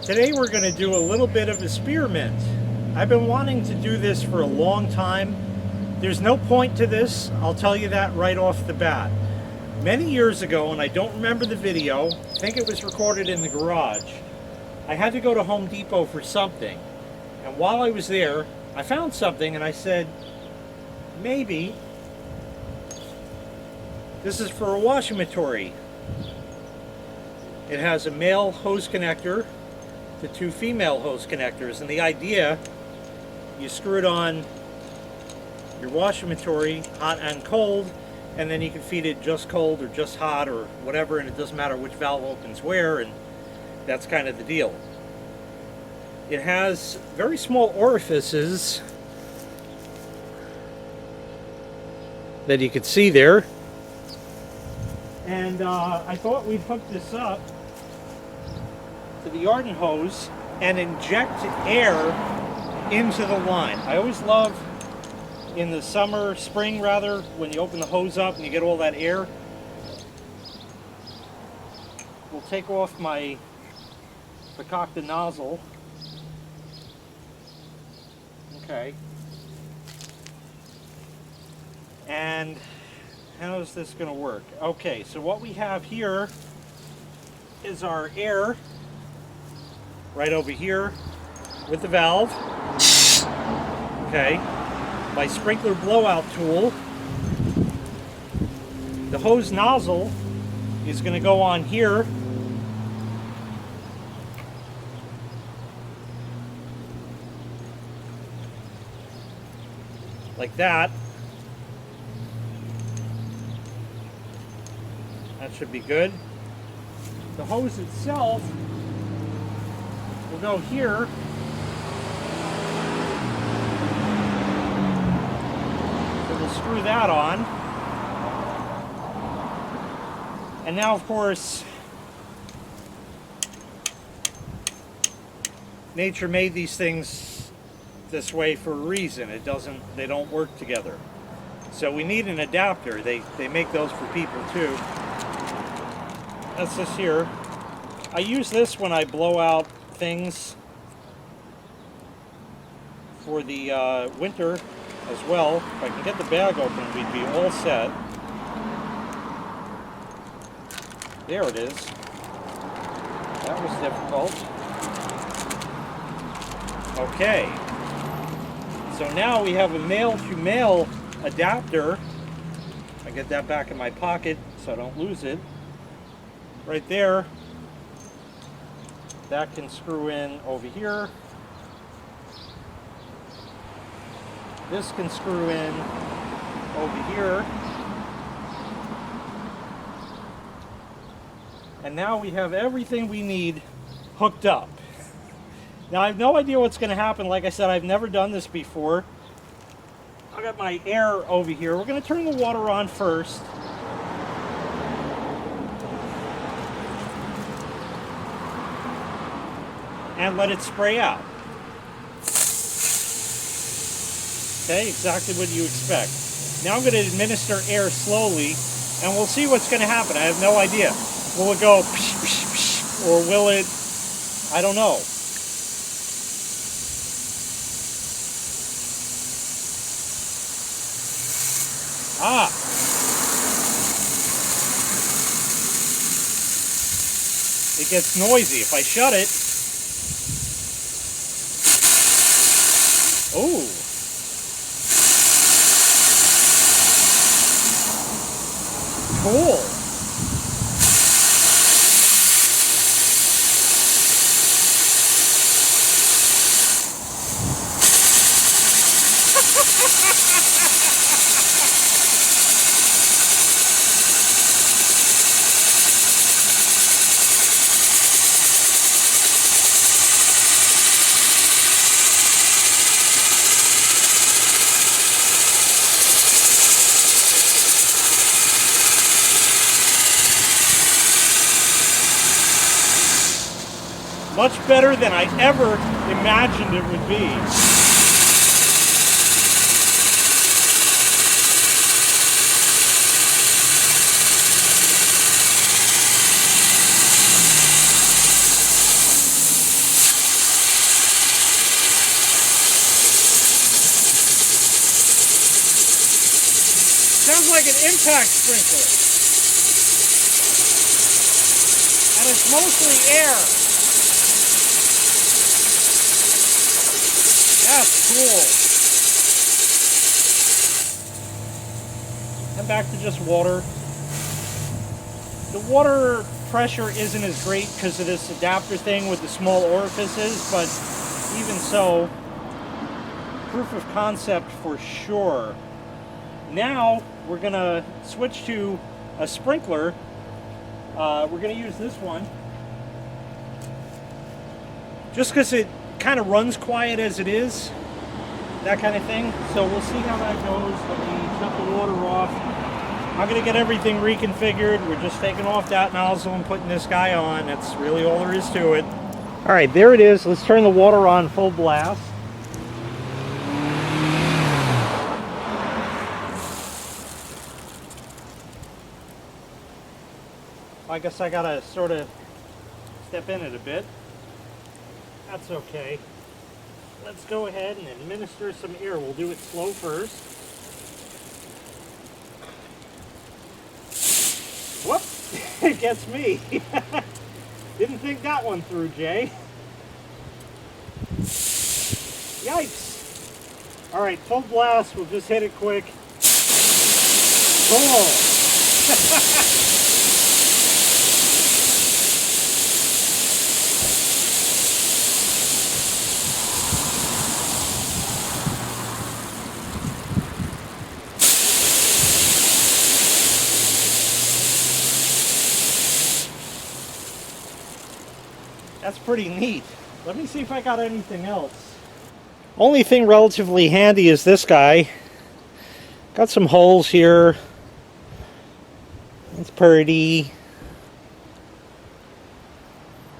Today we're going to do a little bit of a spearmint. I've been wanting to do this for a long time. There's no point to this, I'll tell you that right off the bat. Many years ago, and I don't remember the video, I think it was recorded in the garage, I had to go to Home Depot for something. And while I was there, I found something and I said, maybe this is for a washamatore. It has a male hose connector to two female hose connectors, and the idea, you screw it on your washamatore hot and cold, and then you can feed it just cold or just hot or whatever, and it doesn't matter which valve opens where, and that's kind of the deal. It has very small orifices that you can see there, and I thought we'd hook this up to the garden hose and inject air into the line. I always love in the summer, spring rather, when you open the hose up and you get all that air. We'll take off my concocted nozzle. Okay. And how is this going to work? Okay, so what we have here is our air right over here with the valve. Okay, my sprinkler blowout tool. The hose nozzle is going to go on here. Like that. That should be good. The hose itself will go here. So we'll screw that on. And now, of course, nature made these things this way for a reason. They don't work together. So we need an adapter. They make those for people too. That's this here. I use this when I blow out things for the winter as well. If I can get the bag open, we'd be all set. There it is. That was difficult. Okay. So now we have a male-to-male adapter. I get that back in my pocket so I don't lose it. Right there. That can screw in over here. This can screw in over here. And now we have everything we need hooked up. Now I have no idea what's going to happen. Like I said, I've never done this before. I got my air over here. We're going to turn the water on first. And let it spray out. Okay, exactly what you expect. Now I'm going to administer air slowly, and we'll see what's going to happen. I have no idea. Will it go psh, psh, psh, or will it, I don't know. Ah. It gets noisy. If I shut it, oh. Cool. Much better than I ever imagined it would be. is like an impact sprinkler. And it's mostly air. That's cool. And back to just water. The water pressure isn't as great because of this adapter thing with the small orifices, but even so, proof of concept for sure. Now we're gonna switch to a sprinkler. We're gonna use this one just because it kind of runs quiet as it is, that kind of thing. So we'll see how that goes. Let me shut the water off. I'm gonna get everything reconfigured. We're just taking off that nozzle and putting this guy on. That's really all there is to it. All right, there it is. Let's turn the water on full blast. I guess I gotta sort of step in it a bit. That's okay. Let's go ahead and administer some air. We'll do it slow first. Whoop! It gets me. Didn't think that one through, Jay. Yikes! All right, full blast. We'll just hit it quick. Cool. That's pretty neat. Let me see if I got anything else. Only thing relatively handy is this guy. Got some holes here. It's pretty.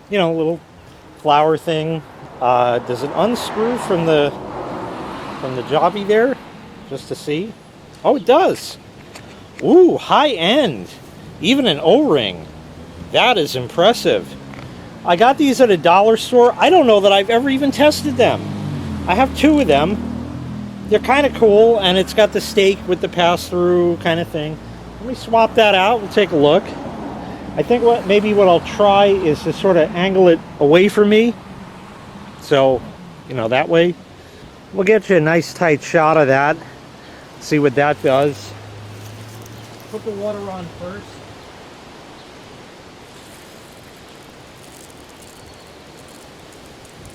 You know, little flower thing. Does it unscrew from the jobby there? Just to see. Oh, it does. Ooh, high end. Even an O-ring. That is impressive. I got these at a dollar store. I don't know that I've ever even tested them. I have two of them. They're kind of cool, and it's got the stake with the pass-through kind of thing. Let me swap that out. We'll take a look. I think maybe what I'll try is to sort of angle it away from me. So, you know, that way. We'll get you a nice tight shot of that. See what that does. Put the water on first.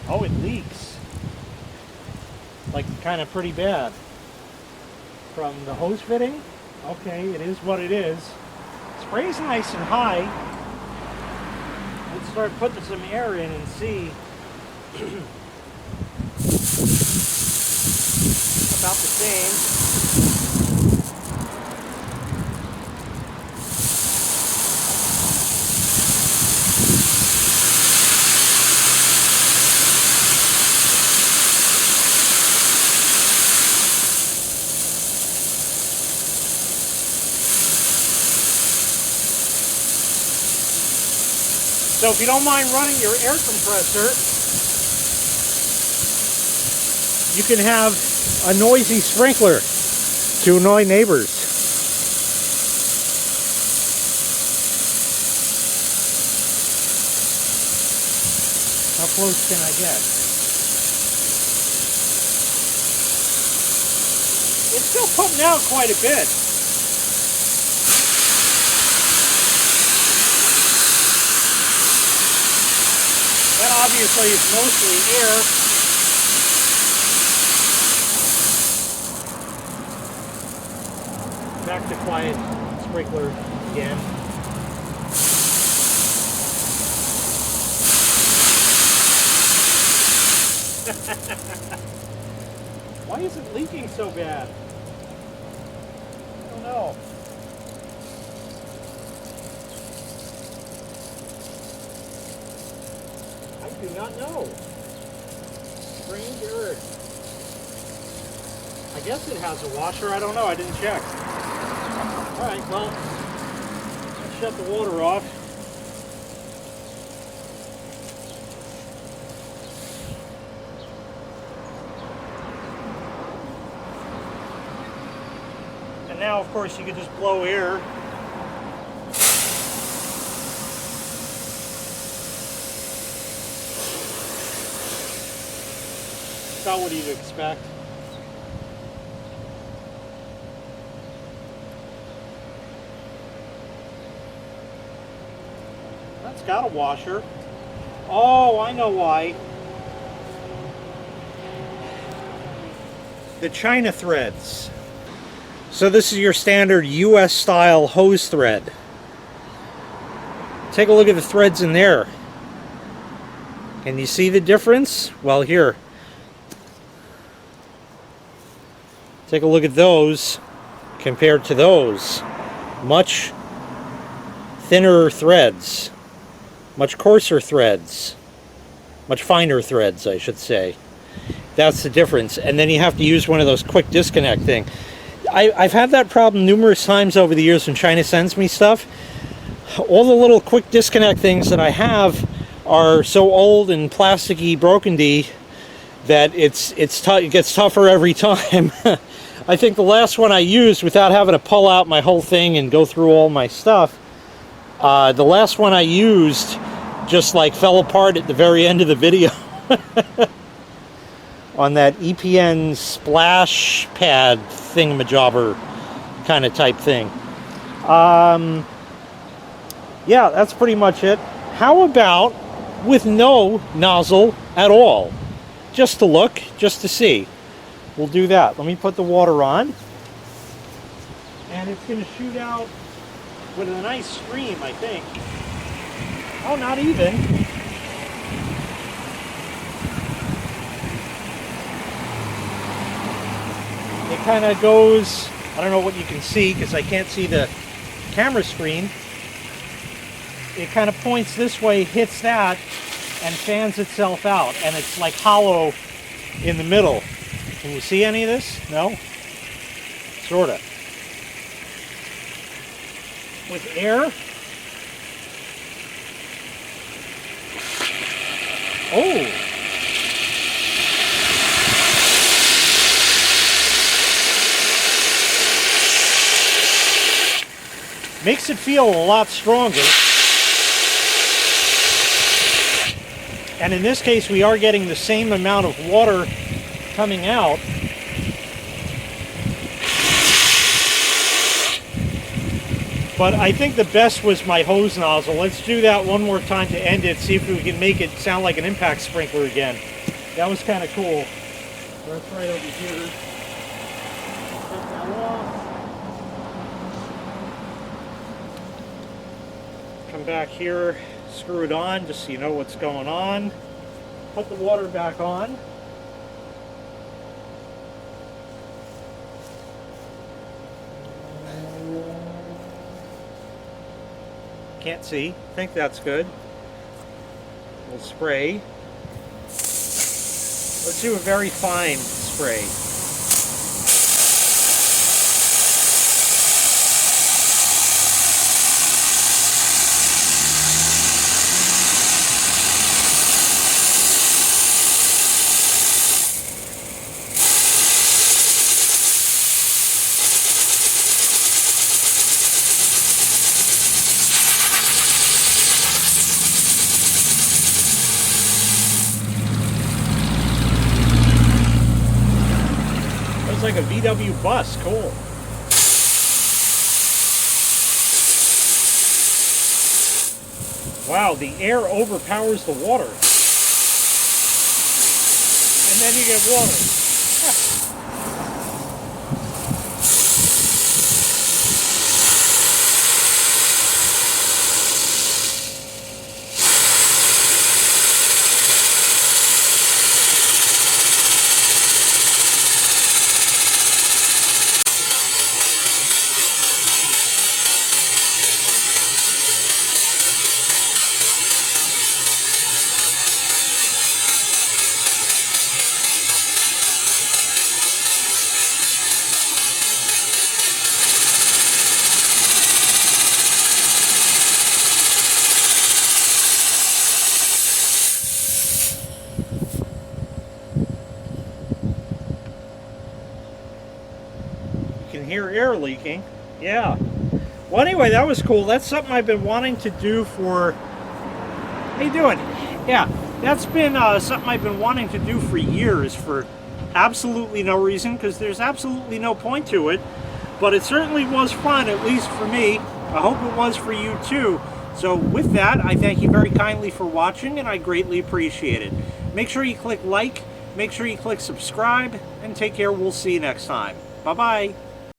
Oh, it leaks. Like, kind of pretty bad. From the hose fitting? Okay, it is what it is. Spray's nice and high. Let's start putting some air in and see. About the same. So if you don't mind running your air compressor, you can have a noisy sprinkler to annoy neighbors. How close can I get? It's still putting out quite a bit. That obviously is mostly air. Back to quiet sprinkler again. Why is it leaking so bad? I don't know. I do not know. Strange urge. I guess it has a washer. I don't know. I didn't check. All right, well, let's shut the water off. And now, of course, you can just blow air. About what you'd expect. That's got a washer. Oh, I know why. The China threads. So this is your standard US style hose thread. Take a look at the threads in there. Can you see the difference? Well, here. Take a look at those compared to those. Much thinner threads. Much coarser threads. Much finer threads, I should say. That's the difference. And then you have to use one of those quick disconnect thing. I've had that problem numerous times over the years when China sends me stuff. All the little quick disconnect things that I have are so old and plasticky, broken-y that it gets tougher every time. I think the last one I used, without having to pull out my whole thing and go through all my stuff, the last one I used just like fell apart at the very end of the video. On that EPN splash pad thingamajobber kind of type thing. Yeah, that's pretty much it. How about with no nozzle at all? Just to look, just to see. We'll do that. Let me put the water on. And it's going to shoot out with a nice stream, I think. Oh, not even. It kind of goes, I don't know what you can see because I can't see the camera screen. It kind of points this way, hits that, and fans itself out. And it's like hollow in the middle. Can you see any of this? No? Sorta. With air. Oh! Makes it feel a lot stronger. And in this case, we are getting the same amount of water coming out. But I think the best was my hose nozzle. Let's do that one more time to end it, see if we can make it sound like an impact sprinkler again. That was kind of cool. That's right over here. Take that off. Come back here, screw it on just so you know what's going on. Put the water back on. Can't see. I think that's good. We'll spray. Let's do a very fine spray. Like a VW bus, cool. Wow, the air overpowers the water. And then you get water. can hear air leaking. Yeah. Well, anyway, that was cool. That's something I've been wanting to do for... How you doing? Yeah, that's been something I've been wanting to do for years for absolutely no reason, because there's absolutely no point to it. But it certainly was fun, at least for me. I hope it was for you too. So with that, I thank you very kindly for watching, and I greatly appreciate it. Make sure you click like, make sure you click subscribe, and take care. We'll see you next time. Bye-bye.